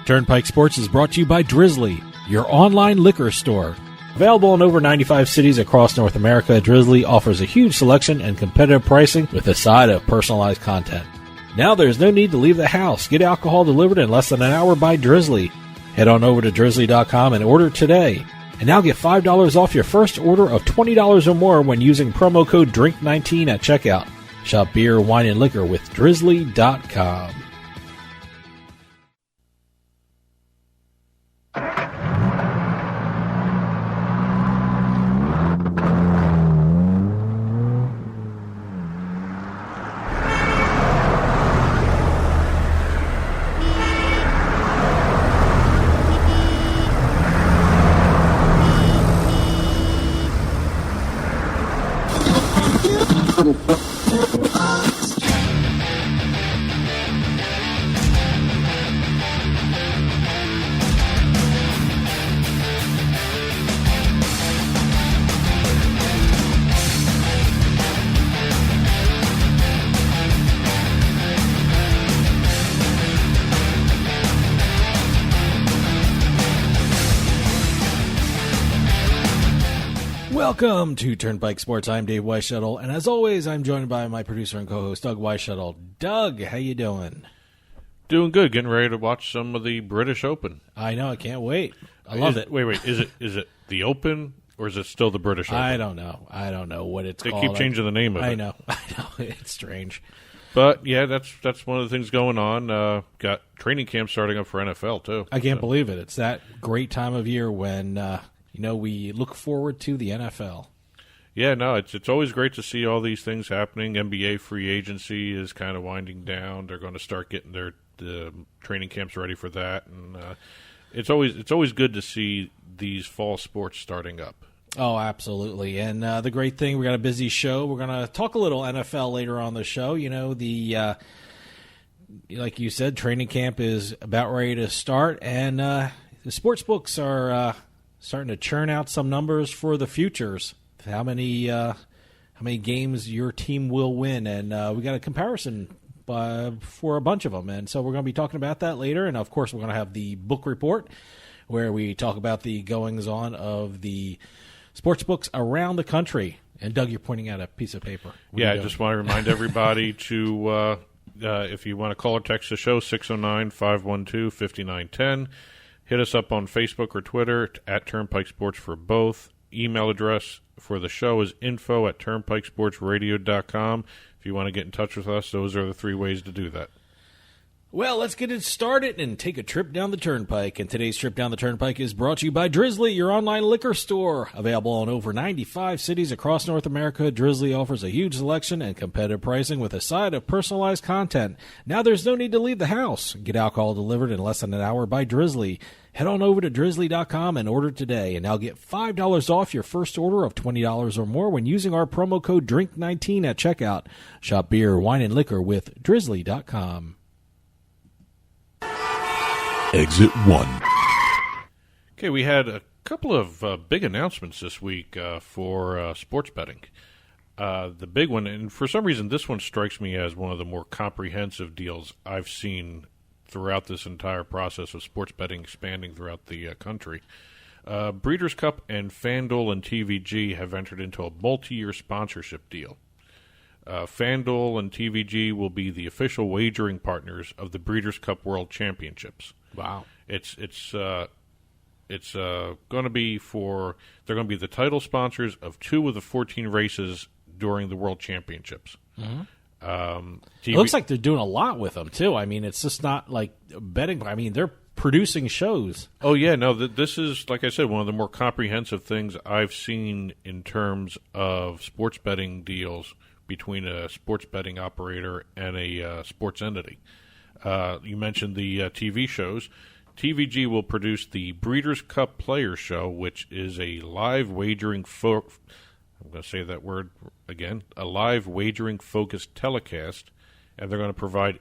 Turnpike Sports is brought to you by Drizzly, your online liquor store. Available in over 95 cities across North America, Drizzly offers a huge selection and competitive pricing with a side of personalized content. Now there's no need to leave the house. Get alcohol delivered in less than an hour by Drizzly. Head on over to drizzly.com and order today. And now get $5 off your first order of $20 or more when using promo code DRINK19 at checkout. Shop beer, wine, and liquor with drizzly.com. Welcome to Turnpike Sports. I'm Dave Weishuttle, and as always, I'm joined by my producer and co-host, Doug Weishuttle. Doug, how you doing? Doing good. Getting ready to watch some of the British Open. I know. I can't wait. I love it. Wait. Is it the Open or is it still the British Open? I don't know what it's called. They keep changing the name of it. I know. It's strange. But yeah, that's one of the things going on. Got training camp starting up for NFL too. I can't believe it. It's that great time of year when we look forward to the NFL. Yeah, no, it's always great to see all these things happening. NBA free agency is kind of winding down. They're going to start getting their training camps ready for that, and it's always good to see these fall sports starting up. Oh, absolutely. And the great thing, we got a busy show. We're going to talk a little NFL later on the show. Like you said, training camp is about ready to start, and the sports books are starting to churn out some numbers for the futures. How many games your team will win, and we got a comparison for a bunch of them, and so we're going to be talking about that later. And of course, we're going to have the book report where we talk about the goings-on of the sports books around the country. And Doug, you're pointing out a piece of paper. Yeah, I just want to remind everybody to, if you want to call or text the show, 609-512-5910. Hit us up on Facebook or Twitter at Turnpike Sports for both. Email address for the show is info@turnpikesportsradio.com. If you want to get in touch with us, those are the three ways to do that. Well, let's get it started and take a trip down the Turnpike. And today's trip down the Turnpike is brought to you by Drizzly, your online liquor store. Available in over 95 cities across North America, Drizzly offers a huge selection and competitive pricing with a side of personalized content. Now there's no need to leave the house. Get alcohol delivered in less than an hour by Drizzly. Head on over to drizzly.com and order today. And now get $5 off your first order of $20 or more when using our promo code DRINK19 at checkout. Shop beer, wine, and liquor with drizzly.com. Exit 1. Okay, we had a couple of big announcements this week for sports betting. The big one, and for some reason this one strikes me as one of the more comprehensive deals I've seen throughout this entire process of sports betting expanding throughout the country. Breeders' Cup and FanDuel and TVG have entered into a multi-year sponsorship deal. FanDuel and TVG will be the official wagering partners of the Breeders' Cup World Championships. Wow. It's going to be they're going to be the title sponsors of 2 of the 14 races during the World Championships. Mm-hmm. It looks like they're doing a lot with them, too. I mean, it's just not like betting. I mean, they're producing shows. Oh, yeah. No, this is, like I said, one of the more comprehensive things I've seen in terms of sports betting deals between a sports betting operator and a sports entity. You mentioned the TV shows. TVG will produce the Breeders' Cup Players Show, which is a live wagering I'm going to say that word again, a live wagering-focused telecast, and they're going to provide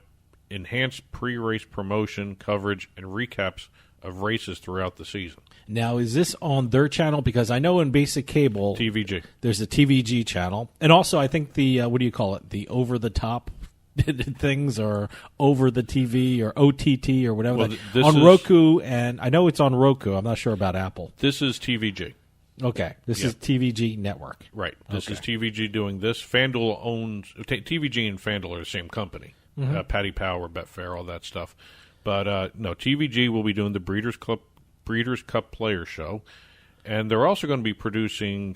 enhanced pre-race promotion, coverage, and recaps of races throughout the season. Now, is this on their channel? Because I know in basic cable, TVG. There's a TVG channel. And also, I think the, what do you call it, the over-the-top things or over the TV or OTT or whatever. Well, this on is- Roku, and I know it's on Roku. I'm not sure about Apple. This is TVG. Okay, this is TVG Network. Right. This Okay. is TVG doing this. FanDuel owns TVG and FanDuel are the same company. Paddy Power, Betfair, all that stuff. But no, TVG will be doing the Breeders' Cup Player Show, and they're also going to be producing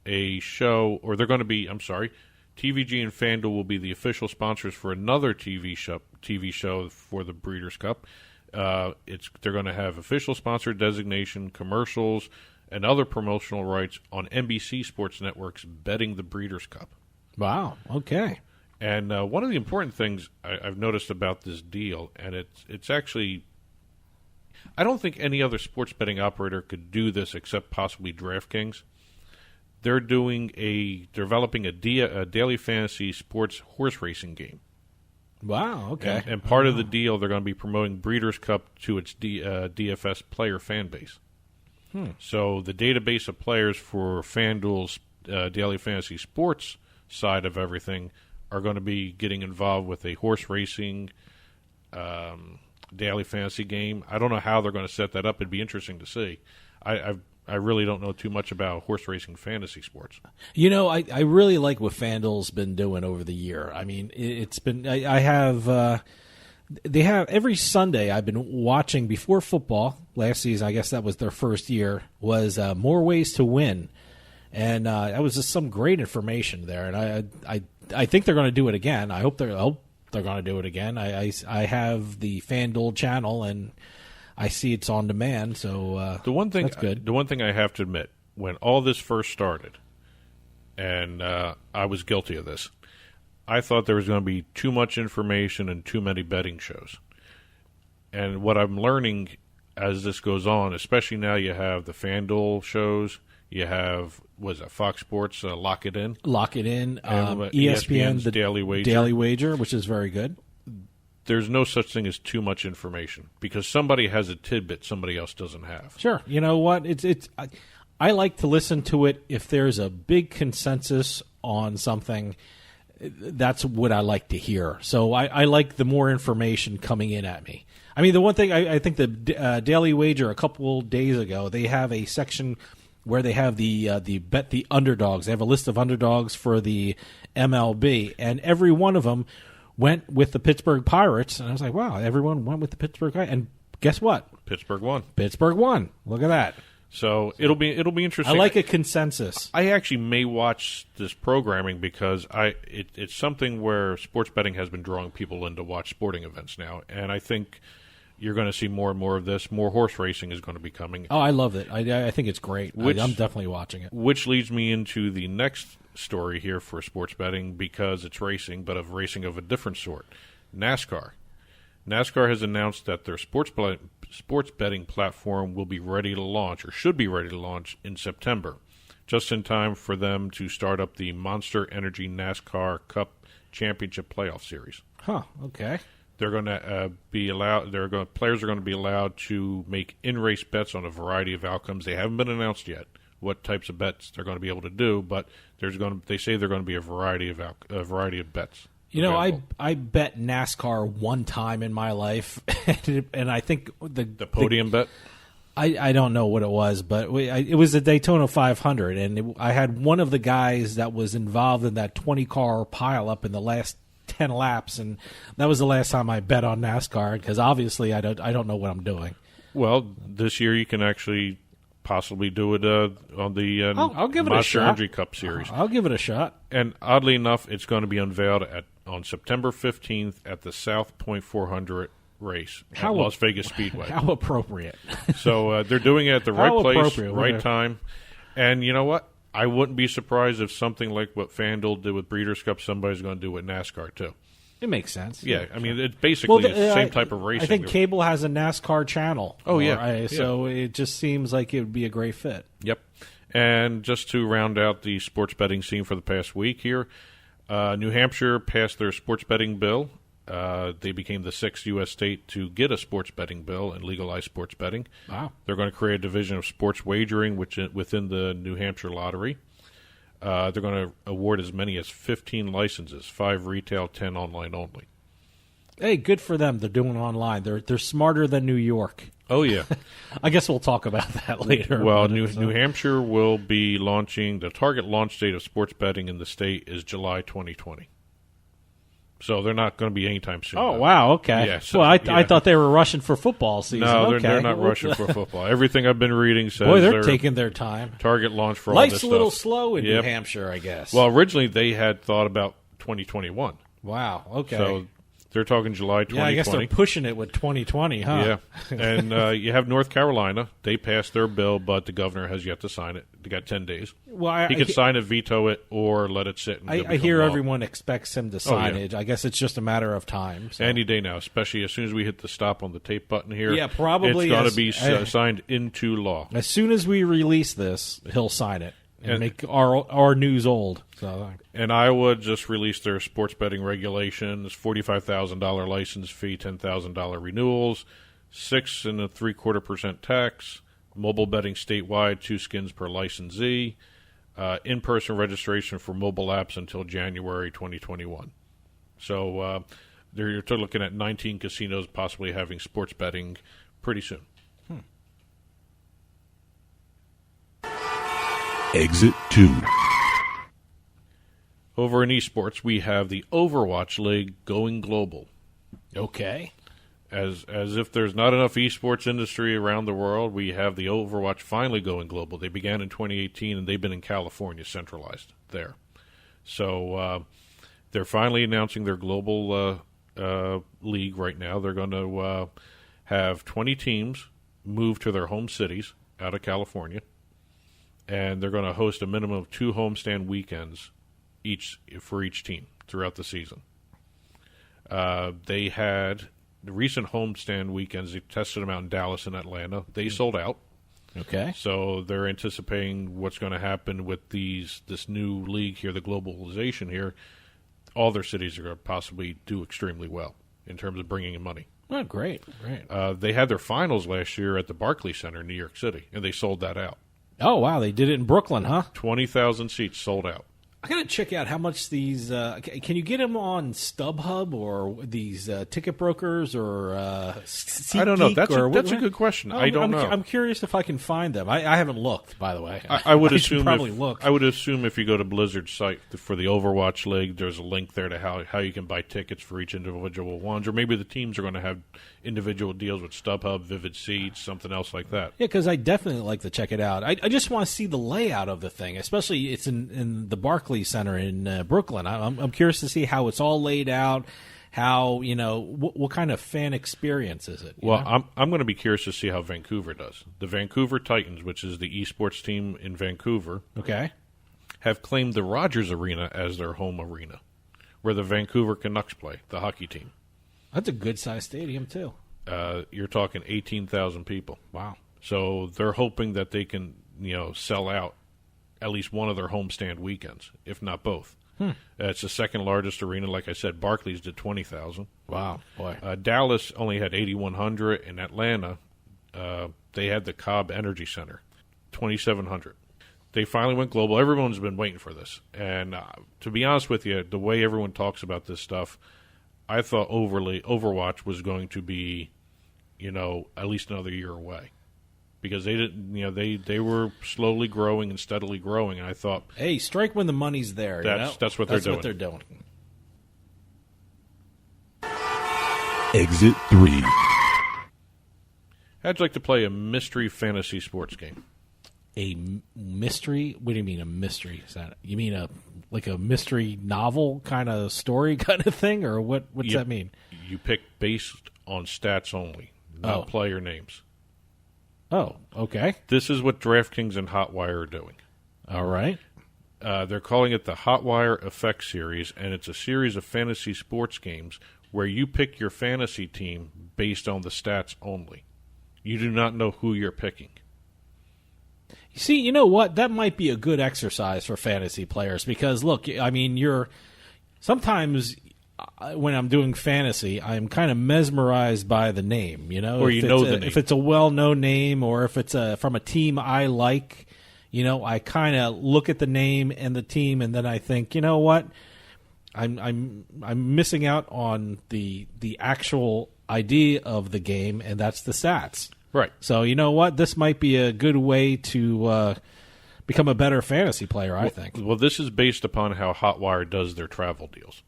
a show, or they're going to be. I'm sorry, TVG and FanDuel will be the official sponsors for another TV show for the Breeders' Cup. They're going to have official sponsor designation, commercials, and other promotional rights on NBC Sports Network's Betting the Breeders' Cup. Wow. Okay. And one of the important things I've noticed about this deal, and it's actually, I don't think any other sports betting operator could do this except possibly DraftKings. They're developing a daily fantasy sports horse racing game. Wow. Okay. And part of the deal, they're going to be promoting Breeders' Cup to its DFS player fan base. So the database of players for FanDuel's daily fantasy sports side of everything are going to be getting involved with a horse racing daily fantasy game. I don't know how they're going to set that up. It'd be interesting to see. I really don't know too much about horse racing fantasy sports. You know, I really like what FanDuel's been doing over the year. I mean, it's been I have they have every Sunday I've been watching before football. Last season, I guess that was their first year, was More Ways to Win. And that was just some great information there, and I think they're going to do it again. I hope they're going to do it again. I have the FanDuel channel, and I see it's on demand. So that's good. The one thing I have to admit, when all this first started, and I was guilty of this, I thought there was going to be too much information and too many betting shows. And what I'm learning as this goes on, especially now, you have the FanDuel shows. You have, Fox Sports, Lock It In? Lock It In. And ESPN, the Daily Wager. Daily Wager, which is very good. There's no such thing as too much information because somebody has a tidbit somebody else doesn't have. Sure. You know what? I like to listen to it if there's a big consensus on something. That's what I like to hear. So I like the more information coming in at me. I mean, the one thing I think the Daily Wager a couple days ago, they have a section where they have the bet the underdogs. They have a list of underdogs for the MLB, and every one of them went with the Pittsburgh Pirates. And I was like, wow, everyone went with the Pittsburgh Pirates. And guess what? Pittsburgh won. Pittsburgh won. Look at that. So it'll be interesting. I like a consensus. I actually may watch this programming because it's something where sports betting has been drawing people in to watch sporting events now, and I think you're going to see more and more of this. More horse racing is going to be coming. Oh, I love it. I think it's great. I'm definitely watching it. Which leads me into the next story here for sports betting because it's racing, but of racing of a different sort. NASCAR. NASCAR has announced that their sports betting platform will be ready to launch, or should be ready to launch, in September, just in time for them to start up the Monster Energy NASCAR Cup Championship Playoff Series. Huh, okay. They're going to be allowed. Players are going to be allowed to make in-race bets on a variety of outcomes. They haven't been announced yet what types of bets they're going to be able to do, but they say they're going to be a variety of bets. You know, I bet NASCAR one time in my life, and I think the podium bet. I don't know what it was, but it was the Daytona 500, and I had one of the guys that was involved in that 20-car pileup in the last 10 laps, and that was the last time I bet on NASCAR because obviously I don't know what I'm doing. Well, this year you can actually possibly do it on the I'll give it a Monster shot. Energy Cup Series. I'll give it a shot. And oddly enough, it's going to be unveiled on September 15th at the South Point 400 race at Las Vegas Speedway. How appropriate. So they're doing it at the right place, right Whatever. time. And you know what? I wouldn't be surprised if something like what FanDuel did with Breeders' Cup, somebody's going to do with NASCAR too. It makes sense. Yeah, I mean, it's basically the same type of racing. I think cable has a NASCAR channel. Oh, yeah. So it just seems like it would be a great fit. Yep. And just to round out the sports betting scene for the past week here, New Hampshire passed their sports betting bill. They became the 6th U.S. state to get a sports betting bill and legalize sports betting. Wow. They're going to create a division of sports wagering within the New Hampshire lottery. They're going to award as many as 15 licenses, 5 retail, 10 online only. Hey, good for them. They're doing it online. They're smarter than New York. Oh, yeah. I guess we'll talk about that later. Well, New Hampshire will be launching, the target launch date of sports betting in the state is July 2020. So they're not going to be anytime soon. Oh, wow, okay. Yeah, so, well, I thought they were rushing for football season. No, okay. they're not rushing for football. Everything I've been reading says Boy, they're taking their time. Target launch for all Life's this a little stuff. slow in New Hampshire, I guess. Well, originally they had thought about 2021. Wow, okay. So they're talking July 2020. Yeah, I guess they're pushing it with 2020, huh? Yeah. And you have North Carolina. They passed their bill, but the governor has yet to sign it. They got 10 days. Well, he could sign it, veto it, or let it sit. And I hear law. everyone expects him to sign it. I guess it's just a matter of time. So. Any day now, especially as soon as we hit the stop on the tape button here. Yeah, probably. It's got to be signed into law. As soon as we release this, he'll sign it and make our news old. So. And Iowa just released their sports betting regulations: $45,000 license fee, $10,000 renewals, 6.75% tax, mobile betting statewide, 2 skins per licensee, in-person registration for mobile apps until January 2021. So you're looking at 19 casinos possibly having sports betting pretty soon. Exit 2. Over in esports, we have the Overwatch League going global. Okay. As if there's not enough esports industry around the world, we have the Overwatch finally going global. They began in 2018, and they've been in California, centralized there. So they're finally announcing their global league right now. They're going to have 20 teams move to their home cities out of California, and they're going to host a minimum of 2 homestand weekends for each team throughout the season. They had the recent homestand weekends. They tested them out in Dallas and Atlanta. They sold out. Okay. So they're anticipating what's going to happen with this new league here, the globalization here. All their cities are going to possibly do extremely well in terms of bringing in money. Oh, great. They had their finals last year at the Barclays Center in New York City, and they sold that out. Oh, wow. They did it in Brooklyn, huh? 20,000 seats sold out. I got to check out how much these can you get them on StubHub or these ticket brokers or SeatGeek? I don't know. That's a good question. I don't know. I'm curious if I can find them. I haven't looked, by the way. I would assume probably look. I would assume if you go to Blizzard's site for the Overwatch League, there's a link there to how you can buy tickets for each individual ones, or maybe the teams are going to have individual deals with StubHub, Vivid Seats, something else like that. Yeah, because I definitely like to check it out. I just want to see the layout of the thing, especially it's in the Barclays Center in Brooklyn. I'm curious to see how it's all laid out. How what kind of fan experience is it? Well, I'm going to be curious to see how Vancouver does. The Vancouver Titans, which is the esports team in Vancouver, have claimed the Rogers Arena as their home arena, where the Vancouver Canucks play, the hockey team. That's a good-sized stadium, too. You're talking 18,000 people. Wow. So they're hoping that they can, sell out at least one of their homestand weekends, if not both. It's the second largest arena. Like I said, Barclays did 20,000. Wow, boy. Dallas only had 8,100. In Atlanta, they had the Cobb Energy Center, 2,700. They finally went global. Everyone's been waiting for this. And to be honest with you, the way everyone talks about this stuff, I thought Overwatch was going to be, at least another year away, because they didn't, they were slowly growing and steadily growing. And I thought, hey, strike when the money's there. That's what they're doing. That's what they're doing. Exit 3. How'd you like to play a mystery fantasy sports game? A mystery? What do you mean a mystery? Is that you mean a mystery novel kind of story kind of thing, or what's that mean? You pick based on stats only, not player names. Oh, okay. This is what DraftKings and Hotwire are doing. All right. They're calling it the Hotwire Effect Series, and it's a series of fantasy sports games where you pick your fantasy team based on the stats only. You do not know who you're picking. See, you know what? That might be a good exercise for fantasy players because, look, I mean, sometimes when I'm doing fantasy, I'm kind of mesmerized by the name, Or the name. If it's a well-known name or if it's from a team I like, I kind of look at the name and the team, and then I think, you know what, I'm missing out on the actual idea of the game, and that's the stats. Right. So you know what, this might be a good way to become a better fantasy player, I think. Well, this is based upon how Hotwire does their travel deals.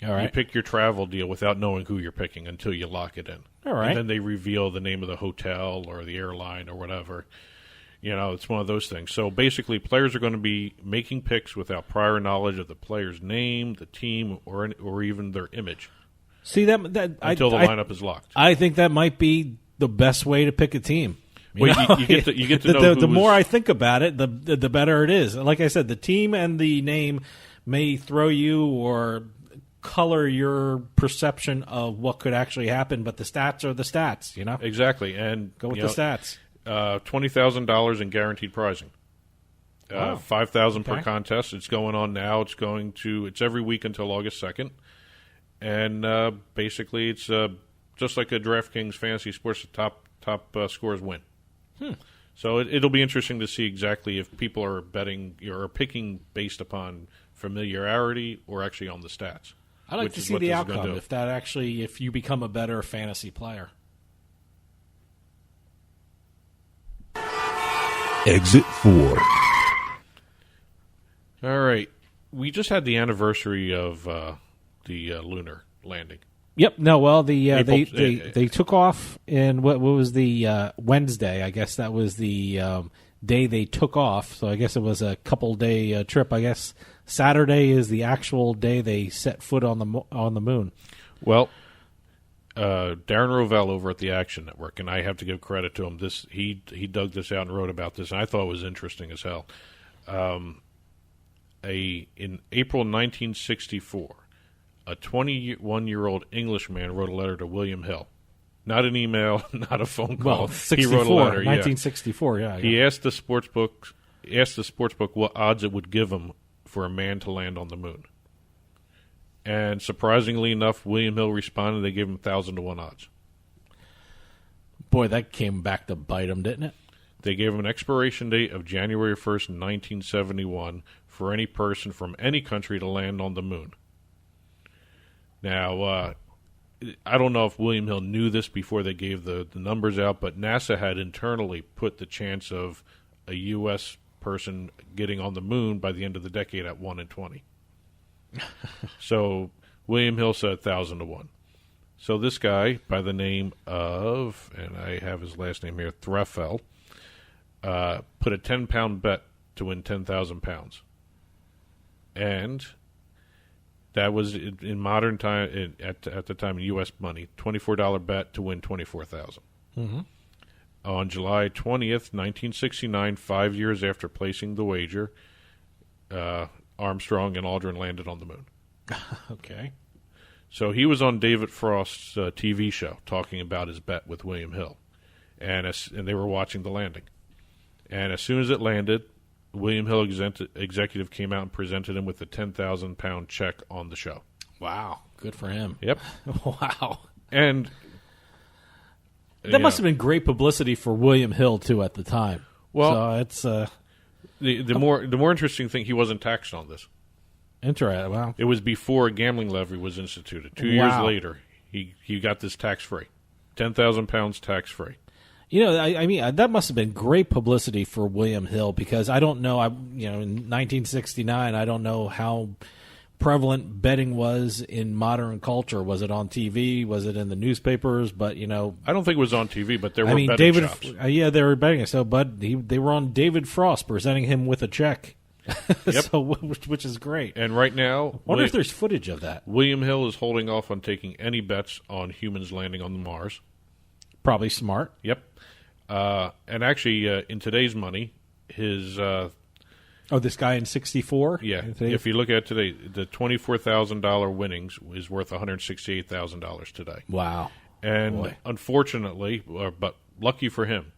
All right. You pick your travel deal without knowing who you're picking until you lock it in. All right. And then they reveal the name of the hotel or the airline or whatever. It's one of those things. So basically, players are going to be making picks without prior knowledge of the player's name, the team, or even their image. See that until the lineup is locked. I think that might be the best way to pick a team. You get to know the more I think about it, the better it is. Like I said, the team and the name may throw you or color your perception of what could actually happen, but the stats are the stats, Exactly, and go with the stats. $20,000 in guaranteed prizing. $5,000 per Okay. contest. It's going on now. It's every week until August 2nd, and basically it's just like a DraftKings Fantasy Sports. The top scores win. So it'll be interesting to see exactly if people are betting or picking based upon familiarity or actually on the stats. I'd like to see the outcome if you become a better fantasy player. Exit 4. All right. We just had the anniversary of the lunar landing. Yep. No. Well, they took off in what was the Wednesday? I guess that was the day they took off. So I guess it was a couple day trip. I guess Saturday is the actual day they set foot on the moon. Well, Darren Rovell over at the Action Network, and I have to give credit to him. He dug this out and wrote about this, and I thought it was interesting as hell. In April 1964, a 21-year-old Englishman wrote a letter to William Hill. Not an email, not a phone call. Well, 64, he wrote a letter. 1964, yeah. He asked the sportsbook what odds it would give him for a man to land on the moon. And surprisingly enough, William Hill responded. They gave him 1,000-to-1 odds. Boy, that came back to bite him, didn't it? They gave him an expiration date of January 1st, 1971 for any person from any country to land on the moon. Now, I don't know if William Hill knew this before they gave the numbers out, but NASA had internally put the chance of a U.S. person getting on the moon by the end of the decade at 1 in 20. So William Hill said 1,000-to-1. So this guy by the name of, and I have his last name here, Threffel, put a 10-pound bet to win 10,000 pounds. And that was in modern time, at the time in U.S. money, $24 bet to win $24,000. Mm-hmm. On July 20th, 1969, 5 years after placing the wager, Armstrong and Aldrin landed on the moon. Okay. So he was on David Frost's TV show talking about his bet with William Hill, and they were watching the landing. And as soon as it landed, William Hill executive came out and presented him with a 10,000-pound check on the show. Wow. Good for him. Yep. Wow. And that must have been great publicity for William Hill, too, at the time. Well, so it's the more interesting thing, he wasn't taxed on this. interesting. Wow. It was before a gambling levy was instituted. 2 years later, he got this tax-free. 10,000 pounds tax-free. I mean, that must have been great publicity for William Hill, because I don't know, in 1969, I don't know how prevalent betting was in modern culture. Was it on TV? Was it in the newspapers? But, I don't think it was on TV, but there were betting David, shops. They were betting. So, but they were on David Frost presenting him with a check. Yep. So, which is great. And right now, I wonder if there's footage of that. William Hill is holding off on taking any bets on humans landing on the Mars. Probably smart. Yep. And actually, in today's money, his... this guy in 64? Yeah. If you look at today, the $24,000 winnings is worth $168,000 today. Wow. And Boy. unfortunately, but lucky for him,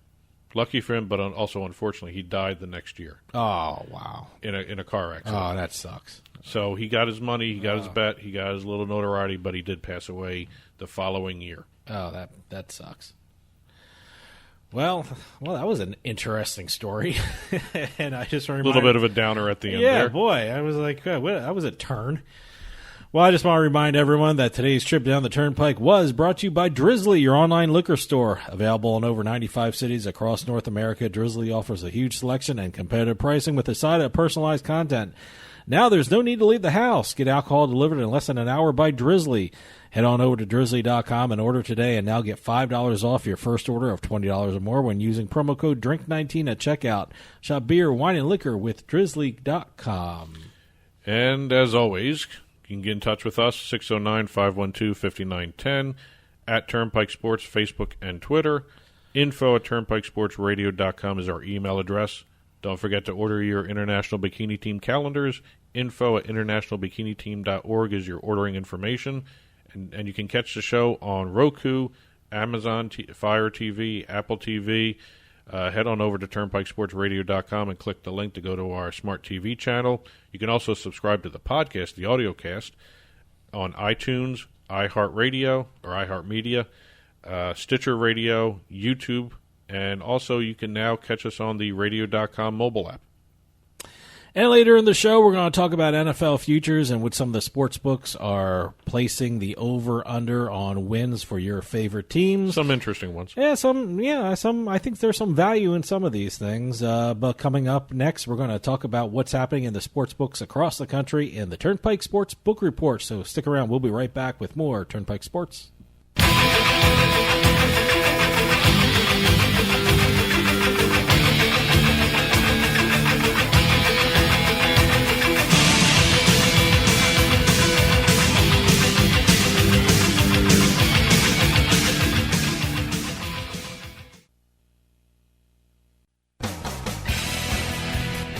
but also unfortunately, he died the next year. Oh, wow. In a car accident. Oh, that sucks. So he got his money, he got his bet, he got his little notoriety, but he did pass away the following year. Oh, that sucks. Well, that was an interesting story, and I just reminded A little bit of a downer at the end yeah, there. boy, I was like, that was a turn. Well, I just want to remind everyone that today's trip down the Turnpike was brought to you by Drizzly, your online liquor store. Available in over 95 cities across North America, Drizzly offers a huge selection and competitive pricing with a side of personalized content. Now there's no need to leave the house. Get alcohol delivered in less than an hour by Drizzly. Head on over to drizzly.com and order today and now get $5 off your first order of $20 or more when using promo code DRINK19 at checkout. Shop beer, wine, and liquor with drizzly.com. And as always, you can get in touch with us, 609-512-5910, at Turnpike Sports, Facebook and Twitter. info@turnpikesportsradio.com is our email address. Don't forget to order your International Bikini Team calendars. info@internationalbikini-team.org is your ordering information. And you can catch the show on Roku, Amazon Fire TV, Apple TV. Head on over to turnpikesportsradio.com and click the link to go to our smart TV channel. You can also subscribe to the podcast, the audio cast, on iTunes, iHeartRadio, or iHeartMedia, Stitcher Radio, YouTube, and also you can now catch us on the radio.com mobile app. And later in the show, we're going to talk about NFL futures and what some of the sports books are placing the over-under on wins for your favorite teams. Some interesting ones. Some. I think there's some value in some of these things. But coming up next, we're going to talk about what's happening in the sports books across the country in the Turnpike Sports Book Report. So stick around. We'll be right back with more Turnpike Sports.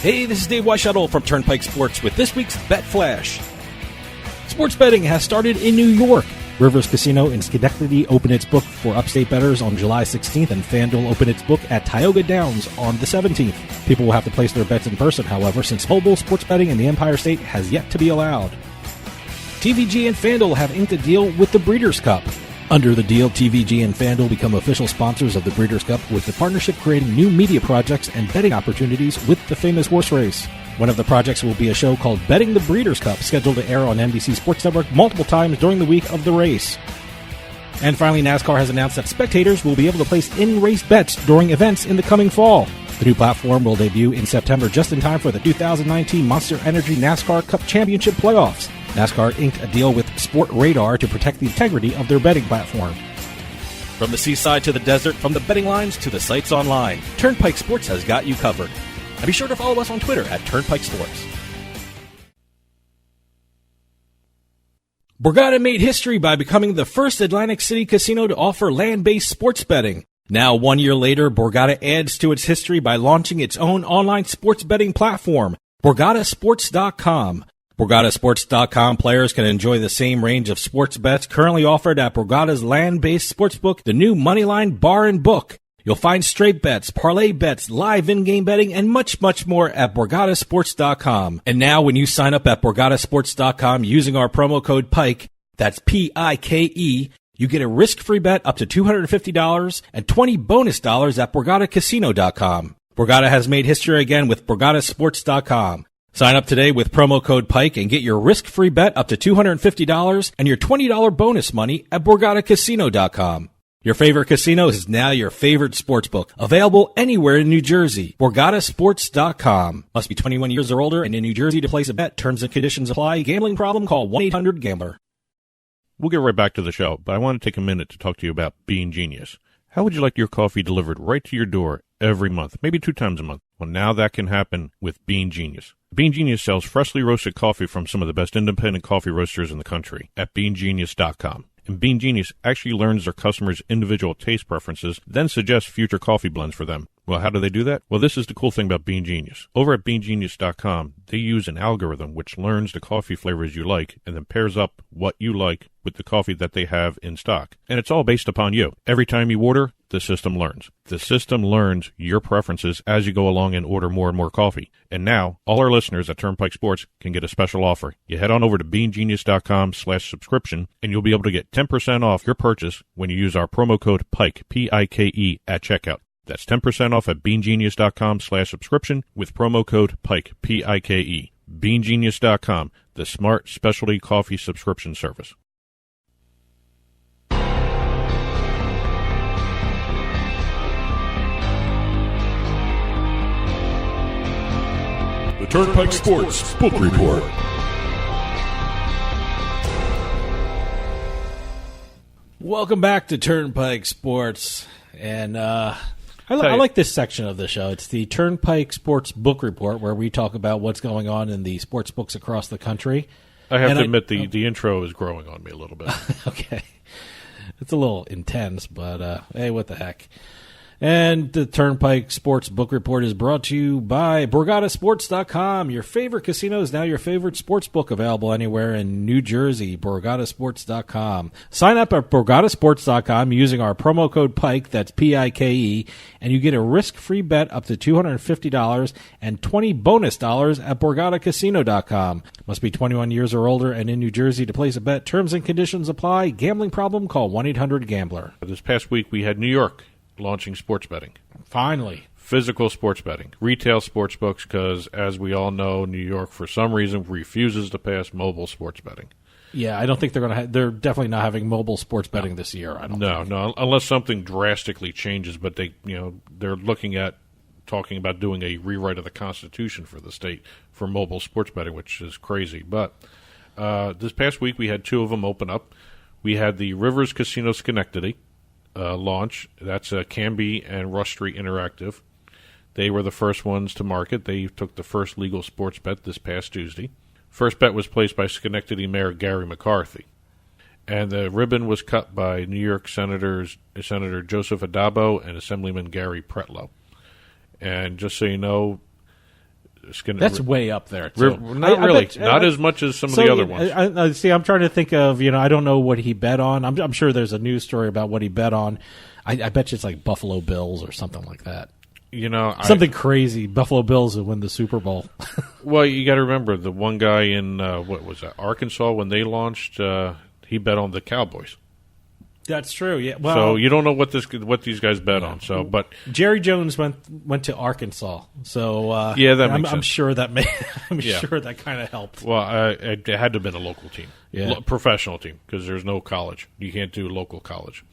Hey, this is Dave Weishuttle from Turnpike Sports with this week's Bet Flash. Sports betting has started in New York. Rivers Casino in Schenectady opened its book for upstate bettors on July 16th, and FanDuel opened its book at Tioga Downs on the 17th. People will have to place their bets in person, however, since mobile sports betting in the Empire State has yet to be allowed. TVG and FanDuel have inked a deal with the Breeders' Cup. Under the deal, TVG and FanDuel become official sponsors of the Breeders' Cup, with the partnership creating new media projects and betting opportunities with the famous horse race. One of the projects will be a show called Betting the Breeders' Cup, scheduled to air on NBC Sports Network multiple times during the week of the race. And finally, NASCAR has announced that spectators will be able to place in-race bets during events in the coming fall. The new platform will debut in September, just in time for the 2019 Monster Energy NASCAR Cup Championship playoffs. NASCAR inked a deal with Sport Radar to protect the integrity of their betting platform. From the seaside to the desert, from the betting lines to the sites online, Turnpike Sports has got you covered. And be sure to follow us on Twitter at Turnpike Sports. Borgata made history by becoming the first Atlantic City casino to offer land-based sports betting. Now, 1 year later, Borgata adds to its history by launching its own online sports betting platform, BorgataSports.com. BorgataSports.com players can enjoy the same range of sports bets currently offered at Borgata's land-based sportsbook, the new Moneyline Bar and Book. You'll find straight bets, parlay bets, live in-game betting, and much, much more at BorgataSports.com. And now when you sign up at BorgataSports.com using our promo code PIKE, that's P-I-K-E, you get a risk-free bet up to $250 and 20 bonus dollars at BorgataCasino.com. Borgata has made history again with BorgataSports.com. Sign up today with promo code PIKE and get your risk-free bet up to $250 and your $20 bonus money at BorgataCasino.com. Your favorite casino is now your favorite sportsbook. Available anywhere in New Jersey. BorgataSports.com. Must be 21 years or older and in New Jersey to place a bet. Terms and conditions apply. Gambling problem? Call 1-800-GAMBLER. We'll get right back to the show, but I want to take a minute to talk to you about Bean Genius. How would you like your coffee delivered right to your door every month, maybe 2 times a month? Well, now that can happen with Bean Genius. Bean Genius sells freshly roasted coffee from some of the best independent coffee roasters in the country at BeanGenius.com. And Bean Genius actually learns their customers' individual taste preferences, then suggests future coffee blends for them. Well, how do they do that? Well, this is the cool thing about Bean Genius. Over at BeanGenius.com, they use an algorithm which learns the coffee flavors you like and then pairs up what you like with the coffee that they have in stock. And it's all based upon you. Every time you order, the system learns. The system learns your preferences as you go along and order more and more coffee. And now, all our listeners at Turnpike Sports can get a special offer. You head on over to BeanGenius.com/subscription, and you'll be able to get 10% off your purchase when you use our promo code PIKE, P-I-K-E, at checkout. That's 10% off at beangenius.com/subscription with promo code PIKE, P-I-K-E. beangenius.com, the smart specialty coffee subscription service. The Turnpike Sports Book Report. Welcome back to Turnpike Sports, and I like this section of the show. It's the Turnpike Sports Book Report, where we talk about what's going on in the sports books across the country. I have to admit the intro is growing on me a little bit. Okay. It's a little intense, but hey, what the heck. And the Turnpike Sports Book Report is brought to you by BorgataSports.com. Your favorite casino is now your favorite sports book, available anywhere in New Jersey. BorgataSports.com. Sign up at BorgataSports.com using our promo code PIKE, that's P-I-K-E, and you get a risk-free bet up to $250 and $20 bonus at BorgataCasino.com. Must be 21 years or older and in New Jersey to place a bet. Terms and conditions apply. Gambling problem? Call 1-800-GAMBLER. This past week we had New York launching sports betting. Finally. Physical sports betting. Retail sports books, because as we all know, New York, for some reason, refuses to pass mobile sports betting. Yeah, I don't think they're going to. They're definitely not having mobile sports betting this year. I don't. No, unless something drastically changes. But they're looking at talking about doing a rewrite of the Constitution for the state for mobile sports betting, which is crazy. But this past week we had two of them open up. We had the Rivers Casino Schenectady launch. That's Canby and Rush Street Interactive. They were the first ones to market. They took the first legal sports bet this past Tuesday. First bet was placed by Schenectady Mayor Gary McCarthy. And the ribbon was cut by New York Senator Joseph Addabbo and Assemblyman Gary Pretlow. And just so you know, that's way up there, too. Not really. Not as much as some of the other ones. See, I'm trying to think of, I don't know what he bet on. I'm sure there's a news story about what he bet on. I bet you it's like Buffalo Bills or something like that. Something crazy. Buffalo Bills will win the Super Bowl. Well, you got to remember, the one guy in, what was that, Arkansas, when they launched, he bet on the Cowboys. That's true. Yeah. Well, so you don't know what these guys bet on. So, but Jerry Jones went to Arkansas. So yeah, that makes sense. I'm sure that sure that kind of helped. Well, it had to have been a local team, professional team, because there's no college. You can't do local college.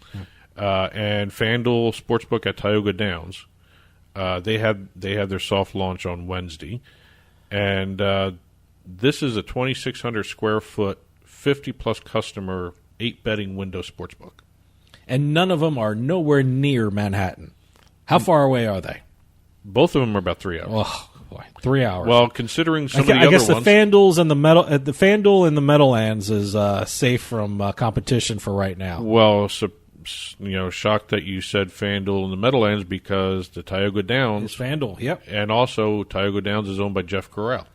And FanDuel Sportsbook at Tioga Downs, they had their soft launch on Wednesday, and this is a 2,600 square foot, 50+ customer 8 betting window sportsbook. And none of them are nowhere near Manhattan. How far away are they? Both of them are about 3 hours. Oh, boy, 3 hours. Well, considering some of the other ones, I guess the FanDuel in the Meadowlands is safe from competition for right now. Well, shocked that you said FanDuel in the Meadowlands, because the Tioga Downs is FanDuel. Yep, and also Tioga Downs is owned by Jeff Corral,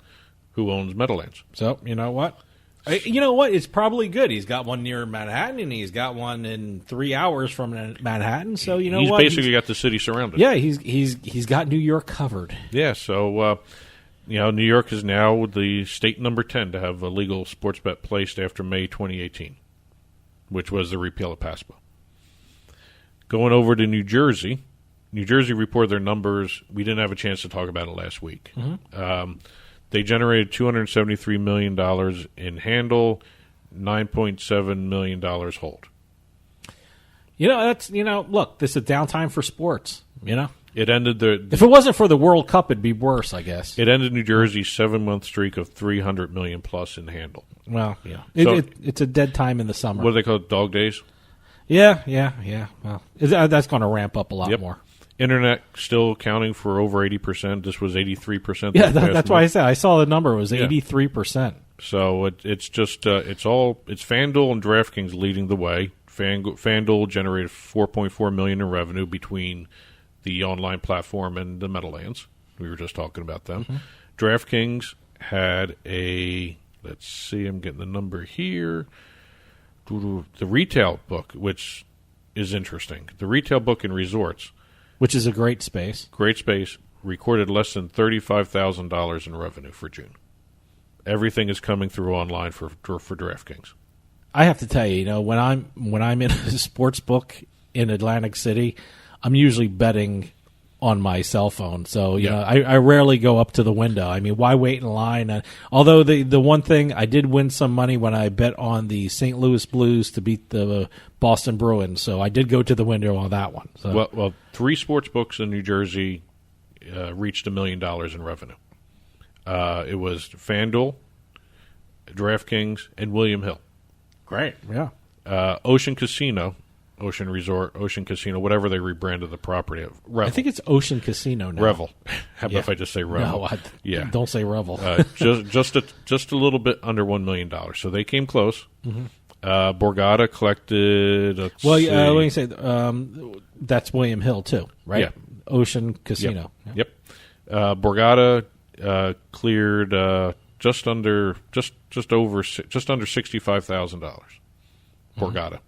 who owns Meadowlands. So you know what? It's probably good. He's got one near Manhattan, and he's got one in 3 hours from Manhattan. So he's basically got the city surrounded. Yeah, he's got New York covered. Yeah, so New York is now the state number 10 to have a legal sports bet placed after May 2018, which was the repeal of PASPA. Going over to New Jersey reported their numbers. We didn't have a chance to talk about it last week. Mm-hmm. They generated $273 million in handle, $9.7 million hold. Look, this is a downtime for sports, It ended if it wasn't for the World Cup, it'd be worse, I guess. It ended New Jersey's 7-month streak of $300 million plus in handle. Well, yeah. It's a dead time in the summer. What do they call it, dog days? Yeah. Well, that's going to ramp up a lot more. Internet still accounting for over 80%. This was 83%. Yeah, that's why I said I saw the number. It was 83%. So it's just it's FanDuel and DraftKings leading the way. FanDuel generated $4.4 million in revenue between the online platform and the Meadowlands. We were just talking about them. Mm-hmm. DraftKings had let's see, I'm getting the number here. The retail book, which is interesting. The retail book in resorts, which is a great space. Recorded less than $35,000 in revenue for June. Everything is coming through online for DraftKings. I have to tell you, when I'm in a sports book in Atlantic City, I'm usually betting on my cell phone. So, you know, I rarely go up to the window. I mean, why wait in line? Although the one thing, I did win some money when I bet on the St. Louis Blues to beat the Boston Bruins. So I did go to the window on that one. So. Well, 3 sports books in New Jersey reached $1 million in revenue. It was FanDuel, DraftKings, and William Hill. Great, yeah. Ocean Casino, Ocean Resort, Ocean Casino, whatever they rebranded the property of. Revel. I think it's Ocean Casino now. Revel. How about if I just say Revel? No, don't say Revel. just a little bit under $1 million. So they came close. Mm-hmm. Borgata collected. Let me say that's William Hill too, right? Yeah. Ocean Casino. Yep. Borgata cleared just under $65,000. Borgata.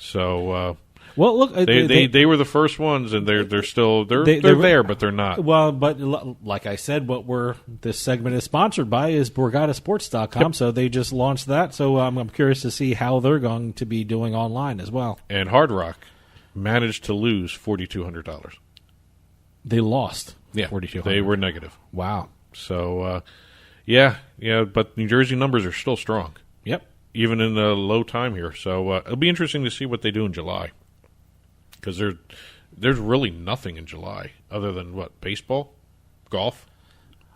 So well, look, they were the first ones, and they're still there, but they're not. Well, but like I said, this segment is sponsored by is BorgataSports.com. Yep. So they just launched that. So I'm curious to see how they're going to be doing online as well. And Hard Rock managed to lose $4,200. They lost. Yeah, $4,200. They were negative. Wow. So but New Jersey numbers are still strong. Yep. Even in the low time here. So it'll be interesting to see what they do in July. Because there's really nothing in July other than, baseball? Golf?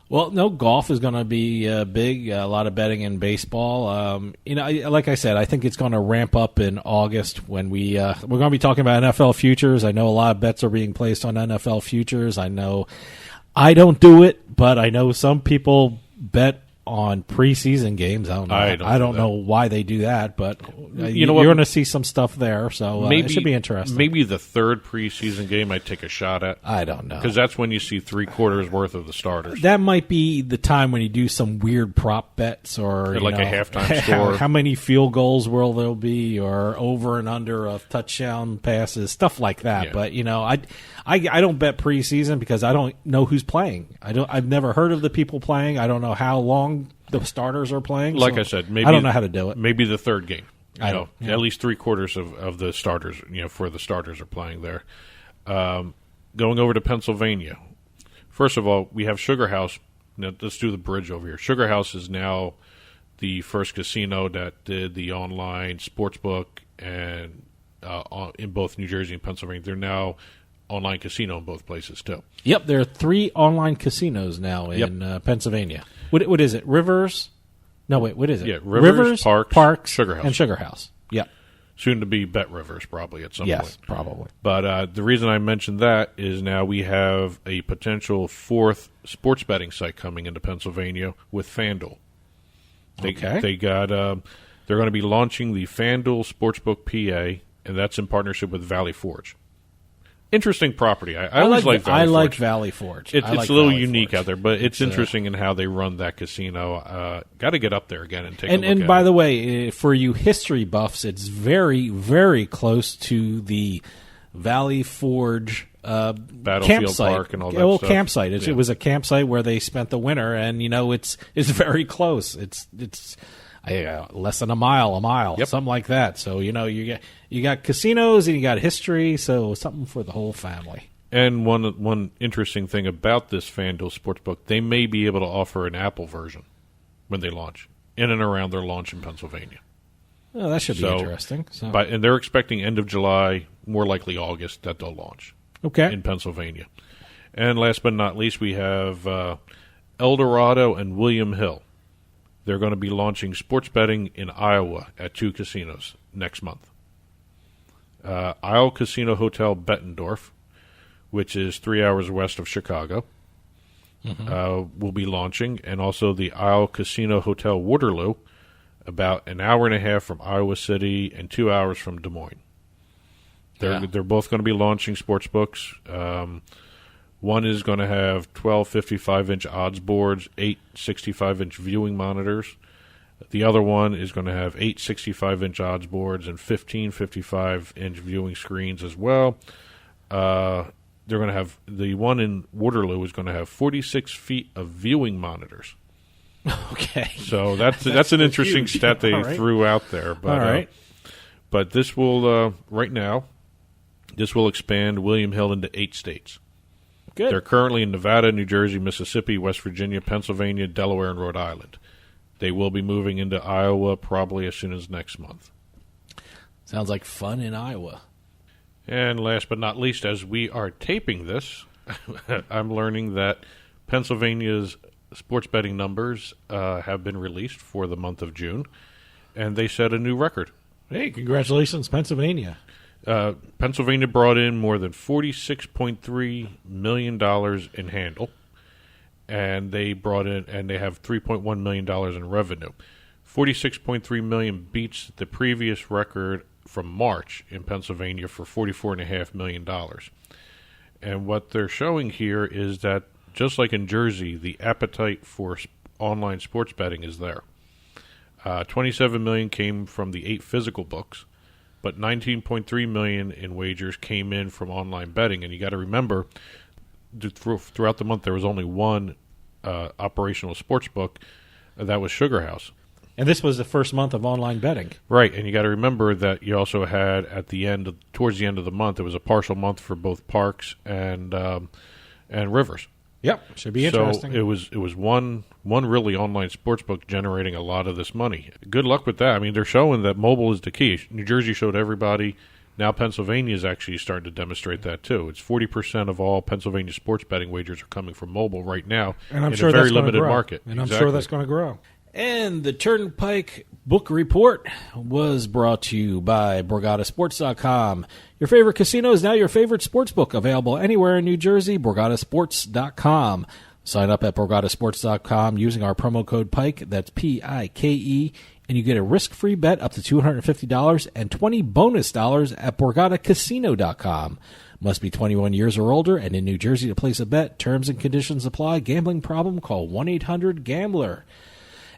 Well, no, golf is going to be big. A lot of betting in baseball. Like I said, I think it's going to ramp up in August when we're going to be talking about NFL futures. I know a lot of bets are being placed on NFL futures. I know I don't do it, but I know some people bet on preseason games. I don't know why they do that, but you're going to see some stuff there, so it should be interesting. Maybe the third preseason game I'd take a shot at. I don't know. Because that's when you see 3/4 worth of the starters. That might be the time when you do some weird prop bets or a halftime score. How many field goals will there be, or over and under of touchdown passes, stuff like that. Yeah. But, I don't bet preseason because I don't know who's playing. I've never heard of the people playing. I don't know how long the starters are playing. Like I said, maybe I don't know how to do it. Maybe the third game. At least 3/4 of the starters, for the starters are playing there. Going over to Pennsylvania. First of all, we have Sugar House. Now, let's do the bridge over here. Sugar House is now the first casino that did the online sportsbook, and in both New Jersey and Pennsylvania, they're now online casino in both places too. Yep, there are 3 online casinos now in Pennsylvania. What is it? Rivers? No, wait. What is it? Yeah, Rivers, Parks, Sugar House, and Sugar House. Yep. Soon to be Bet Rivers, probably at some point. Yes, probably. But the reason I mentioned that is now we have a potential 4th sports betting site coming into Pennsylvania with FanDuel. They're going to be launching the FanDuel Sportsbook PA, and that's in partnership with Valley Forge. Interesting property. I always like Valley Forge. I like Valley Forge. It's a little unique out there, but it's interesting in how they run that casino. Got to get up there again and take a look at it. And by the way, for you history buffs, it's very, very close to the Valley Forge Battlefield campsite. Park and all that stuff. Campsite. It was a campsite where they spent the winter, and it's very close. It's less than a mile, yep. Something like that. So you got casinos and you got history, so something for the whole family. And one interesting thing about this FanDuel Sportsbook, they may be able to offer an Apple version when they launch, in and around their launch in Pennsylvania. Oh, that should be interesting. And they're expecting end of July, more likely August, that they'll launch. Okay. In Pennsylvania. And last but not least, we have El Dorado and William Hill. They're going to be launching sports betting in Iowa at 2 casinos next month. Isle Casino Hotel Bettendorf, which is 3 hours west of Chicago, will be launching, and also the Isle Casino Hotel Waterloo, about an hour and a half from Iowa City and 2 hours from Des Moines. They're both going to be launching sports books. One is going to have 12 55-inch odds boards, 8 65-inch viewing monitors. The other one is going to have 8 65-inch odds boards and 15 55-inch viewing screens as well. They're going to have the one in Waterloo is going to have 46 feet of viewing monitors. Okay, so that's an interesting stat they threw out there. But, all right, but this will right now. This will expand William Hill into 8 states. Good. They're currently in Nevada, New Jersey, Mississippi, West Virginia, Pennsylvania, Delaware, and Rhode Island. They will be moving into Iowa probably as soon as next month. Sounds like fun in Iowa. And last but not least, as we are taping this, I'm learning that Pennsylvania's sports betting numbers have been released for the month of June, and they set a new record. Hey, congratulations, Pennsylvania. Pennsylvania brought in more than $46.3 million in handle, and they have $3.1 million in revenue. $46.3 million beats the previous record from March in Pennsylvania for $44.5 million. And what they're showing here is that, just like in Jersey, the appetite for online sports betting is there. $27 million came from the 8 physical books, but $19.3 million in wagers came in from online betting. And you got to remember, throughout the month, there was only one operational sports book, that was Sugar House. And this was the first month of online betting. Right, and you got to remember that you also had towards the end of the month, it was a partial month for both Parks and Rivers. Yep, should be interesting. So it was one really online sports book generating a lot of this money. Good luck with that. I mean, they're showing that mobile is the key. New Jersey showed everybody. Now Pennsylvania is actually starting to demonstrate that too. It's 40% of all Pennsylvania sports betting wagers are coming from mobile right now, and I'm in sure a very that's limited grow. market. And I'm Exactly. sure that's going to grow. And the Turnpike Book Report was brought to you by BorgataSports.com. Your favorite casino is now your favorite sports book, available anywhere in New Jersey, BorgataSports.com. Sign up at BorgataSports.com using our promo code PIKE, that's P-I-K-E, and you get a risk-free bet up to $250 and $20 bonus at BorgataCasino.com. Must be 21 years or older and in New Jersey to place a bet. Terms and conditions apply. Gambling problem? Call 1-800-GAMBLER.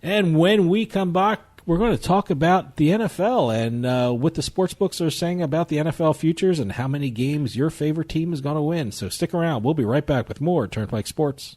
And when we come back, we're going to talk about the NFL and what the sports books are saying about the NFL futures and how many games your favorite team is going to win. So stick around. We'll be right back with more Turnpike Sports.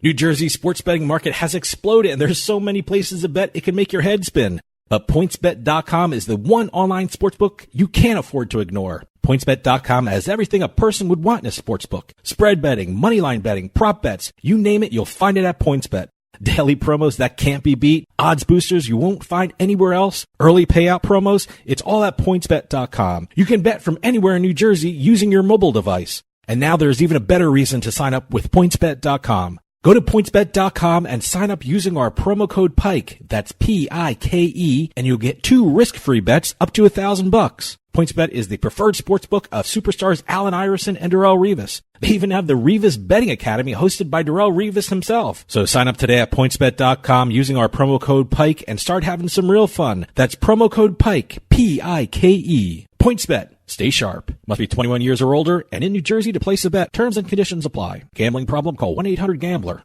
New Jersey's sports betting market has exploded, and there's so many places to bet it can make your head spin. But PointsBet.com is the one online sportsbook you can't afford to ignore. PointsBet.com has everything a person would want in a sportsbook. Spread betting, moneyline betting, prop bets, you name it, you'll find it at PointsBet. Daily promos that can't be beat, odds boosters you won't find anywhere else, early payout promos, it's all at PointsBet.com. You can bet from anywhere in New Jersey using your mobile device. And now there's even a better reason to sign up with PointsBet.com. Go to PointsBet.com and sign up using our promo code PIKE, that's P-I-K-E, and you'll get 2 risk-free bets up to $1,000. PointsBet is the preferred sportsbook of superstars Allen Iverson and Darrelle Revis. They even have the Revis Betting Academy hosted by Darrelle Revis himself. So sign up today at PointsBet.com using our promo code PIKE and start having some real fun. That's promo code PIKE, P-I-K-E. PointsBet. Stay sharp. Must be 21 years or older and in New Jersey to place a bet. Terms and conditions apply. Gambling problem? Call 1-800-GAMBLER.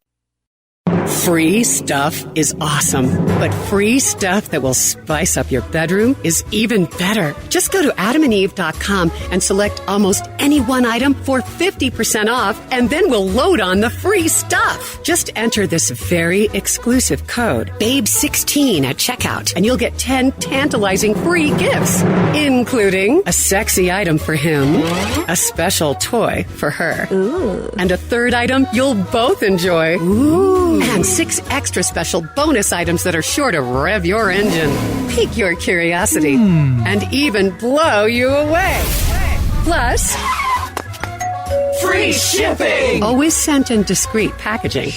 Free stuff is awesome, but free stuff that will spice up your bedroom is even better. Just go to adamandeve.com and select almost any one item for 50% off, and then we'll load on the free stuff. Just enter this very exclusive code, BABE16 at checkout, and you'll get 10 tantalizing free gifts, including a sexy item for him, a special toy for her, and a third item you'll both enjoy. And 6 extra special bonus items that are sure to rev your engine, pique your curiosity, and even blow you away. Plus, free shipping! Always sent in discreet packaging.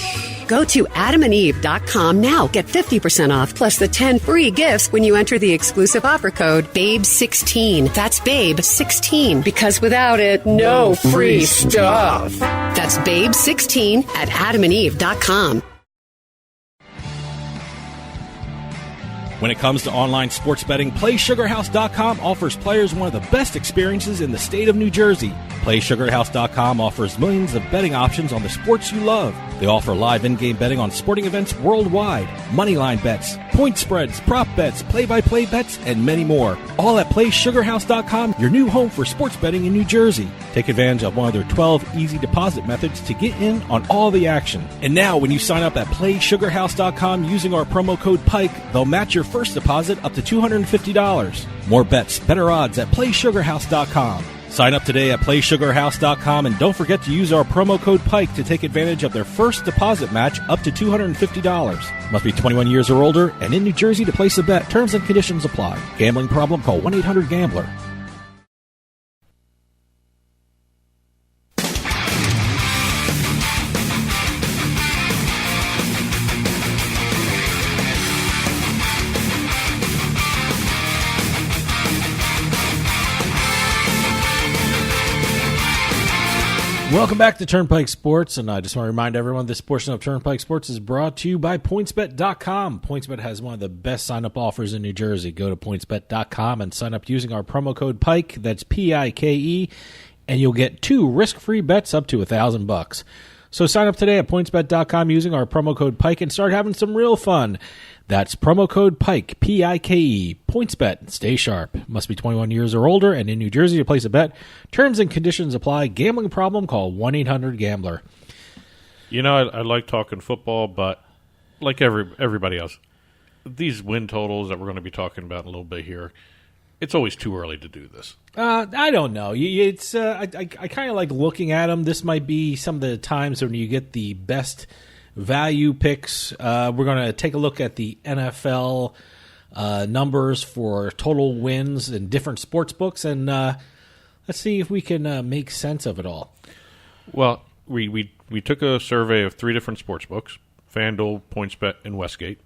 Go to adamandeve.com now. Get 50% off plus the 10 free gifts when you enter the exclusive offer code BABE16. That's BABE16, because without it, no free stuff. That's BABE16 at adamandeve.com. When it comes to online sports betting, PlaySugarHouse.com offers players one of the best experiences in the state of New Jersey. PlaySugarHouse.com offers millions of betting options on the sports you love. They offer live in-game betting on sporting events worldwide, moneyline bets, point spreads, prop bets, play-by-play bets, and many more. All at PlaySugarHouse.com, your new home for sports betting in New Jersey. Take advantage of one of their 12 easy deposit methods to get in on all the action. And now, when you sign up at PlaySugarHouse.com using our promo code PIKE, they'll match your first deposit up to $250. More bets, better odds at PlaySugarHouse.com. Sign up today at PlaySugarHouse.com and don't forget to use our promo code PIKE to take advantage of their first deposit match up to $250. Must be 21 years or older and in New Jersey to place a bet. Terms and conditions apply. Gambling problem? Call 1-800-GAMBLER. Welcome back to Turnpike Sports, and I just want to remind everyone this portion of Turnpike Sports is brought to you by PointsBet.com. PointsBet has one of the best sign-up offers in New Jersey. Go to PointsBet.com and sign up using our promo code PIKE, that's P-I-K-E, and you'll get 2 risk-free bets up to $1,000. So sign up today at PointsBet.com using our promo code PIKE and start having some real fun. That's promo code PIKE, P-I-K-E. PointsBet. Stay sharp. Must be 21 years or older and in New Jersey to place a bet. Terms and conditions apply. Gambling problem? Call 1-800-GAMBLER. You know, I like talking football, but like everybody else, these win totals that we're going to be talking about in a little bit here, it's always too early to do this. I don't know. It's I kind of like looking at them. This might be some of the times when you get the best value picks. We're going to take a look at the NFL numbers for total wins in different sports books, and let's see if we can make sense of it all. Well, we took a survey of 3 different sports books, FanDuel, PointsBet, and Westgate,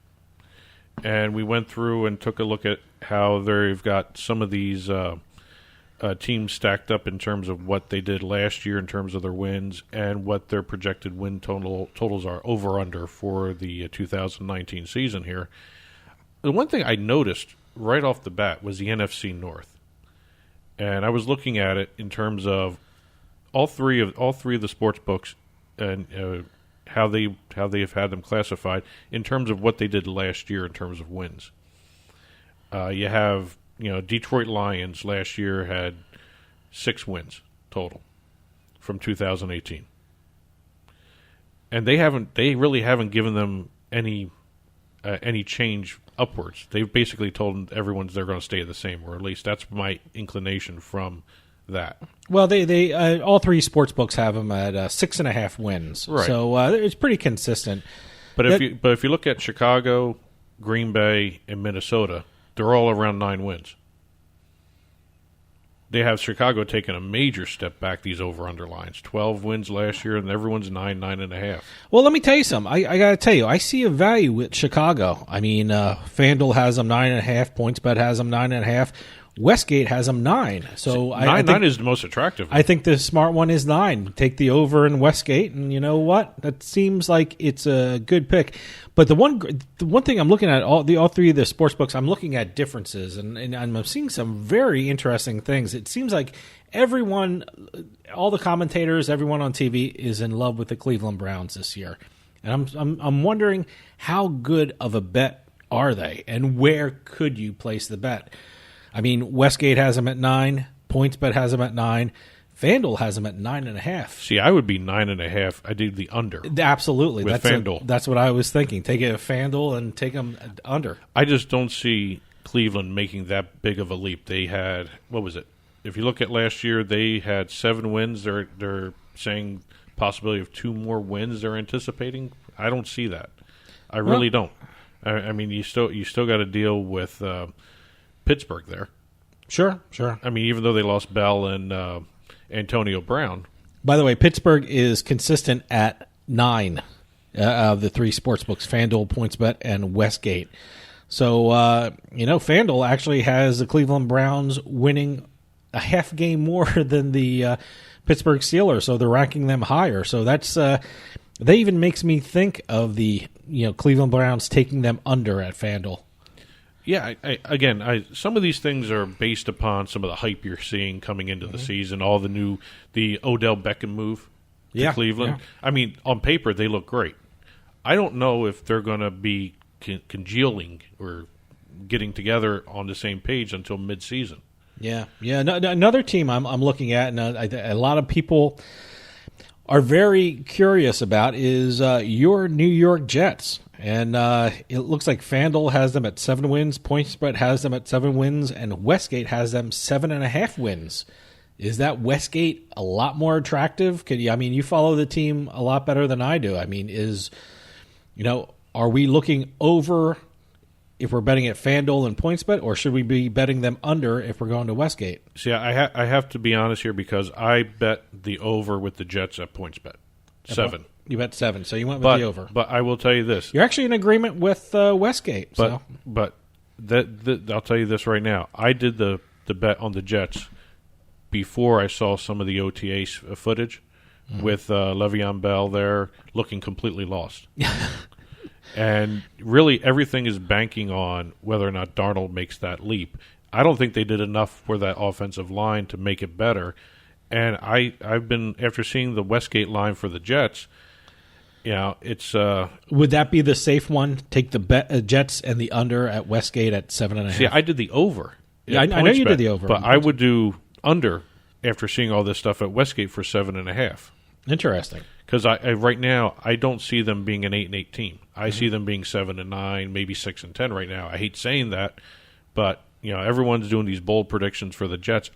and we went through and took a look at how they've got some of these teams stacked up in terms of what they did last year in terms of their wins and what their projected win totals are over-under for the 2019 season here. The one thing I noticed right off the bat was the NFC North. And I was looking at it in terms of all three of the sports books and how they have had them classified in terms of what they did last year in terms of wins. You have Detroit Lions last year had 6 wins total from 2018, and they really haven't given them any change upwards. They've basically told everyone they're going to stay the same, or at least that's my inclination from that. Well, they all 3 sports books have them at 6.5 wins, right. So it's pretty consistent. But if you look at Chicago, Green Bay, and Minnesota, they're all around 9 wins. They have Chicago taking a major step back, these over-under lines. 12 wins last year, and everyone's 9.5. Well, let me tell you something. I got to tell you, I see a value with Chicago. I mean, FanDuel has them 9.5. PointsBet has them 9.5. Westgate has them 9. So I think 9 is the most attractive. I think the smart one is 9. Take the over in Westgate, and you know what? That seems like it's a good pick. But the one thing I'm looking at, all 3 of the sports books, I'm looking at differences, and I'm seeing some very interesting things. It seems like everyone, all the commentators, everyone on TV is in love with the Cleveland Browns this year, and I'm wondering how good of a bet are they, and where could you place the bet? I mean, Westgate has them at 9. PointsBet has them at 9. FanDuel has them at 9.5. See, I would be 9.5. I did the under. Absolutely. With FanDuel. That's what I was thinking. Take it at FanDuel and take them under. I just don't see Cleveland making that big of a leap. They had, what was it? If you look at last year, they had 7 wins. They're saying possibility of 2 more wins they're anticipating. I don't see that. I really don't. I mean, you still got to deal with Pittsburgh there. Sure. I mean, even though they lost Bell and Antonio Brown. By the way, Pittsburgh is consistent at 9 of the 3 sports books, FanDuel, PointsBet, and Westgate. So, FanDuel actually has the Cleveland Browns winning a half game more than the Pittsburgh Steelers, so they're ranking them higher. So that's that even makes me think of the Cleveland Browns taking them under at FanDuel. Yeah, again, some of these things are based upon some of the hype you're seeing coming into the season, the Odell Beckham move to Cleveland. Yeah. I mean, on paper, they look great. I don't know if they're going to be congealing or getting together on the same page until mid-season. Yeah. No, another team I'm looking at, and a lot of people are very curious about, is your New York Jets. And it looks like FanDuel has them at 7 wins, PointsBet has them at 7 wins, and Westgate has them 7.5 wins. Is that Westgate a lot more attractive? You follow the team a lot better than I do. Are we looking over if we're betting at FanDuel and PointsBet, or should we be betting them under if we're going to Westgate? See, I have to be honest here because I bet the over with the Jets at PointsBet. 7. You bet 7, so you went with the over. But I will tell you this. You're actually in agreement with Westgate. But I'll tell you this right now. I did the bet on the Jets before I saw some of the OTA footage with Le'Veon Bell there looking completely lost. And really everything is banking on whether or not Darnold makes that leap. I don't think they did enough for that offensive line to make it better. And I've been, after seeing the Westgate line for the Jets, it's would that be the safe one? Take the Jets and the under at Westgate at 7.5. See, I did the over. Yeah, I know you did the over, but I would do under after seeing all this stuff at Westgate for 7.5. Interesting. Because right now I don't see them being an 8-8 team. I see them being 7-9, maybe 6-10 right now. I hate saying that, but everyone's doing these bold predictions for the Jets.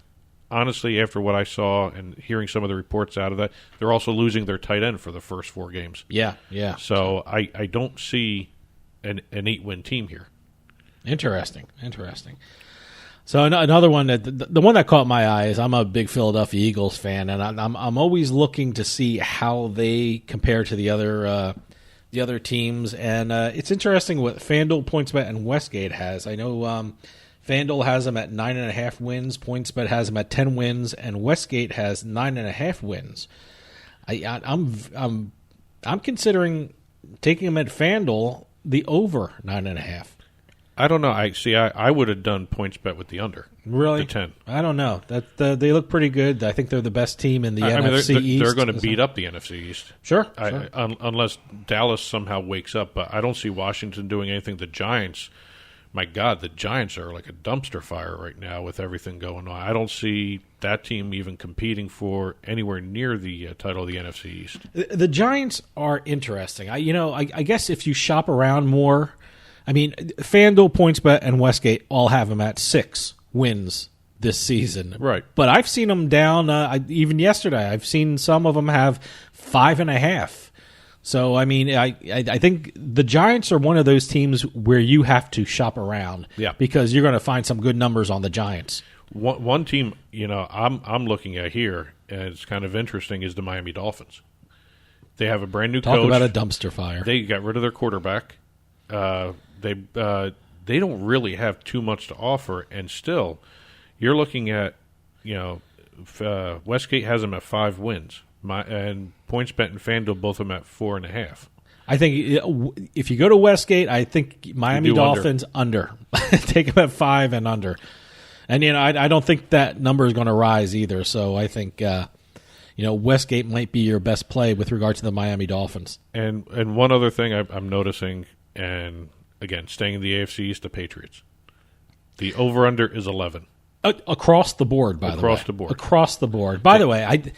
Honestly, after what I saw and hearing some of the reports out of that, they're also losing their tight end for the first 4 games. Yeah. So I don't see an 8-win team here. Interesting. So another one, the one that caught my eye is, I'm a big Philadelphia Eagles fan, and I'm always looking to see how they compare to the other teams. And it's interesting what FanDuel, PointsBet, and Westgate has. I know FanDuel has them at 9.5 wins, PointsBet has them at 10 wins, and Westgate has 9.5 wins. I'm considering taking them at FanDuel the over 9.5. I don't know. I would have done PointsBet with the under. Really? The 10. I don't know. They look pretty good. I think they're the best team in the NFC East. They're going to beat up the NFC East. Sure. Unless Dallas somehow wakes up. But I don't see Washington doing anything. The Giants, my God, the Giants are like a dumpster fire right now with everything going on. I don't see that team even competing for anywhere near the title of the NFC East. The Giants are interesting. I guess if you shop around more, FanDuel, PointsBet, and Westgate all have them at 6 wins this season. Right. But I've seen them down, even yesterday, I've seen some of them have 5.5. So, I think the Giants are one of those teams where you have to shop around. Yeah. Because you're going to find some good numbers on the Giants. One team, I'm looking at here, and it's kind of interesting, is the Miami Dolphins. They have a brand new coach. Talk about a dumpster fire. They got rid of their quarterback. They don't really have too much to offer, and still, you're looking at, Westgate has them at 5 wins, and PointsBet and FanDuel both of them at 4.5. I think if you go to Westgate, I think Miami Dolphins under. Take them at 5 and under, and I don't think that number is going to rise either. So I think Westgate might be your best play with regard to the Miami Dolphins. And one other thing I'm noticing. And, again, staying in the AFC East, the Patriots. The over-under is 11. Across the board, by the way. Across the board. Across the board. By the way,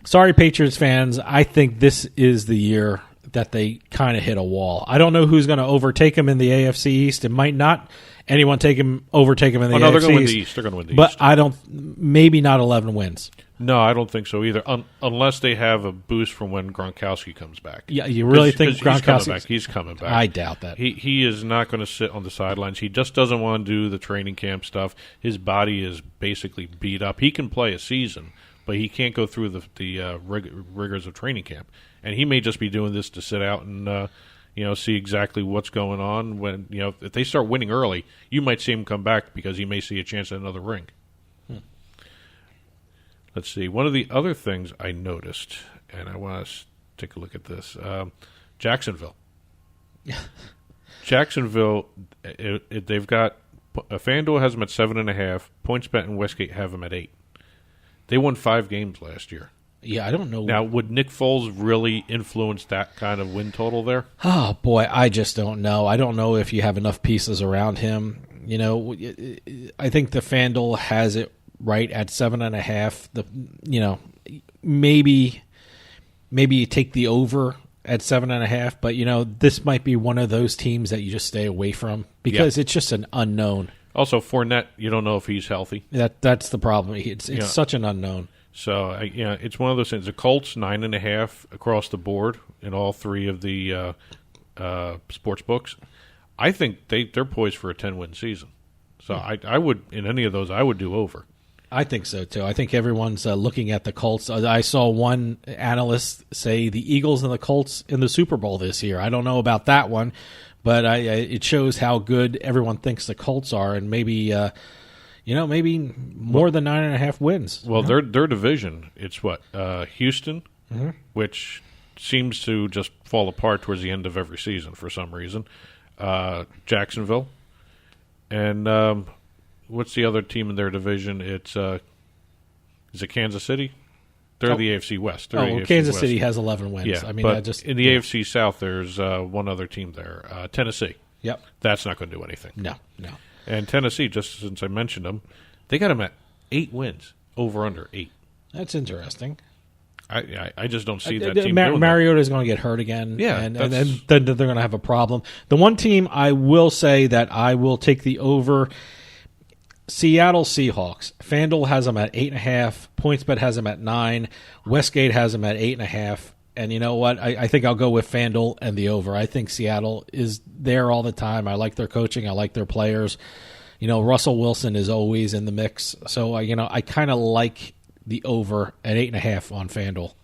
sorry, Patriots fans, I think this is the year that they kind of hit a wall. I don't know who's going to overtake them in the AFC East. It might not overtake them in the AFC they're going to win the East. They're going to win the East. But maybe not 11 wins. No, I don't think so either, unless they have a boost from when Gronkowski comes back. Yeah, you really think Gronkowski? He's coming back. I doubt that. He is not going to sit on the sidelines. He just doesn't want to do the training camp stuff. His body is basically beat up. He can play a season, but he can't go through the rigors of training camp. And he may just be doing this to sit out and see exactly what's going on. When if they start winning early, you might see him come back because he may see a chance at another ring. Let's see. One of the other things I noticed, and I want to take a look at this, Jacksonville. Jacksonville, they've got FanDuel has them at 7.5. PointsBet and Westgate have them at 8. They won 5 games last year. Yeah, I don't know. Now, would Nick Foles really influence that kind of win total there? Oh, boy, I just don't know. I don't know if you have enough pieces around him. I think the FanDuel has it right at 7.5. Maybe you take the over at 7.5, but this might be one of those teams that you just stay away from because it's just an unknown. Also, Fournette, you don't know if he's healthy. That's the problem. It's such an unknown. So it's one of those things. The Colts 9.5 across the board in all three of the sports books. I think they're poised for a 10-win season. So I would, in any of those, I would do over. I think so too. I think everyone's looking at the Colts. I saw one analyst say the Eagles and the Colts in the Super Bowl this year. I don't know about that one, but it shows how good everyone thinks the Colts are, and maybe maybe more than 9.5 wins. Well, their division, it's what Houston, which seems to just fall apart towards the end of every season for some reason. Jacksonville, and what's the other team in their division? It's is it Kansas City? They're the AFC West. Kansas City has 11 wins. Yeah, but in the AFC South, there's one other team there, Tennessee. Yep, that's not going to do anything. No. And Tennessee, just since I mentioned them, they got them at 8 wins, over under 8. That's interesting. I just don't see that team doing Mariota's going to get hurt again, and then they're going to have a problem. The one team I will say that I will take the over, Seattle Seahawks. FanDuel has them at 8.5. PointsBet has them at 9. Westgate has them at 8.5. And you know what? I think I'll go with FanDuel and the over. I think Seattle is there all the time. I like their coaching. I like their players. Russell Wilson is always in the mix. So, I kind of like the over at 8.5 on FanDuel.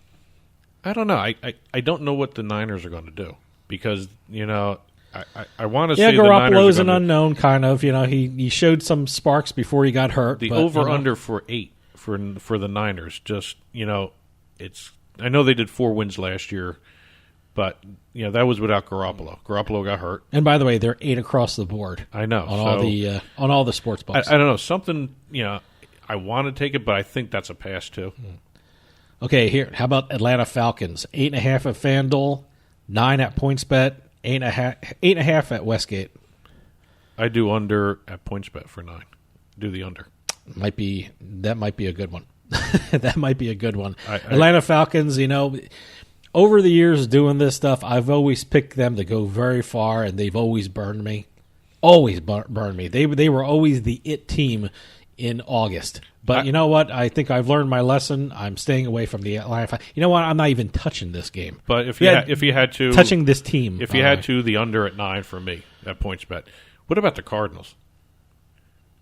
I don't know. I don't know what the Niners are going to do because, I want to say Garoppolo's an unknown kind of. He showed some sparks before he got hurt. The over-under for 8 for the Niners just, it's – I know they did 4 wins last year, but that was without Garoppolo. Garoppolo got hurt. And by the way, they're 8 across the board. I know on all the sports books. I don't know, something. I want to take it, but I think that's a pass too. Okay, here. How about Atlanta Falcons? 8.5 at FanDuel, 9 at PointsBet, 8.5 at Westgate. I do under at PointsBet for 9. Do the under. That might be a good one. That might be a good one. Atlanta Falcons, over the years doing this stuff, I've always picked them to go very far, and they've always burned me. Always burned me. They were always the it team in August. But you know what? I think I've learned my lesson. I'm staying away from the Atlanta Falcons. You know what? I'm not even touching this game. But if you had to touching this team, if you had to, the under at 9 for me at PointsBet. What about the Cardinals?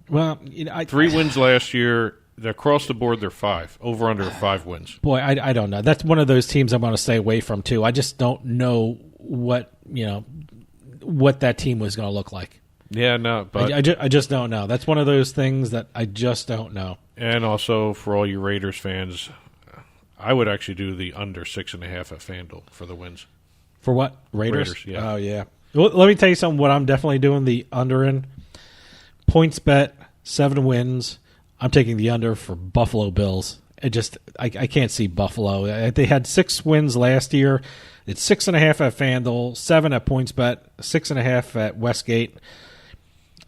Well, 3 wins last year. They're across the board. They're 5 over under 5 wins. Boy, I don't know. That's one of those teams I'm going to stay away from too. I just don't know what that team was going to look like. Yeah, no, but I just don't know. That's one of those things that I just don't know. And also for all you Raiders fans, I would actually do the under 6.5 at FanDuel for the wins. For what? Raiders? Yeah. Oh yeah. Well, let me tell you something. What I'm definitely doing the under in PointsBet 7 wins. I'm taking the under for Buffalo Bills. I can't see Buffalo. They had 6 wins last year. It's 6.5 at FanDuel, 7 at PointsBet, 6.5 at Westgate.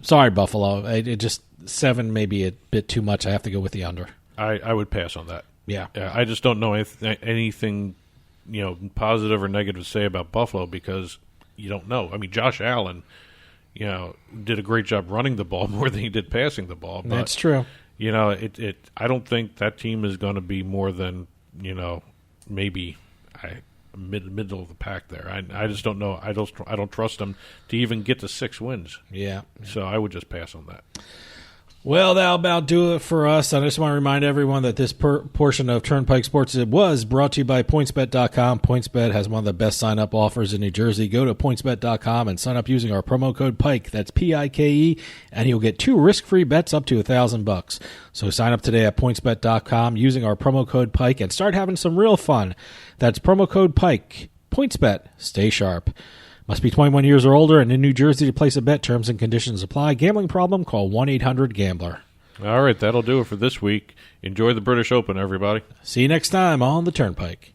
Sorry, Buffalo. It just 7 may be a bit too much. I have to go with the under. I would pass on that. Yeah. I just don't know anything positive or negative to say about Buffalo because you don't know. I mean, Josh Allen, did a great job running the ball more than he did passing the ball. But, that's true. I don't think that team is going to be more than maybe middle of the pack there. I just don't know. I don't trust them to even get to 6 wins. Yeah. So I would just pass on that. Well, that'll about do it for us. I just want to remind everyone that this portion of Turnpike Sports was brought to you by PointsBet.com. PointsBet has one of the best sign-up offers in New Jersey. Go to PointsBet.com and sign up using our promo code PIKE. That's PIKE, and you'll get 2 risk-free bets up to $1,000. So sign up today at PointsBet.com using our promo code PIKE and start having some real fun. That's promo code PIKE. PointsBet. Stay sharp. Must be 21 years or older and in New Jersey to place a bet. Terms and conditions apply. Gambling problem? Call 1-800-GAMBLER. All right, that'll do it for this week. Enjoy the British Open, everybody. See you next time on the Turnpike.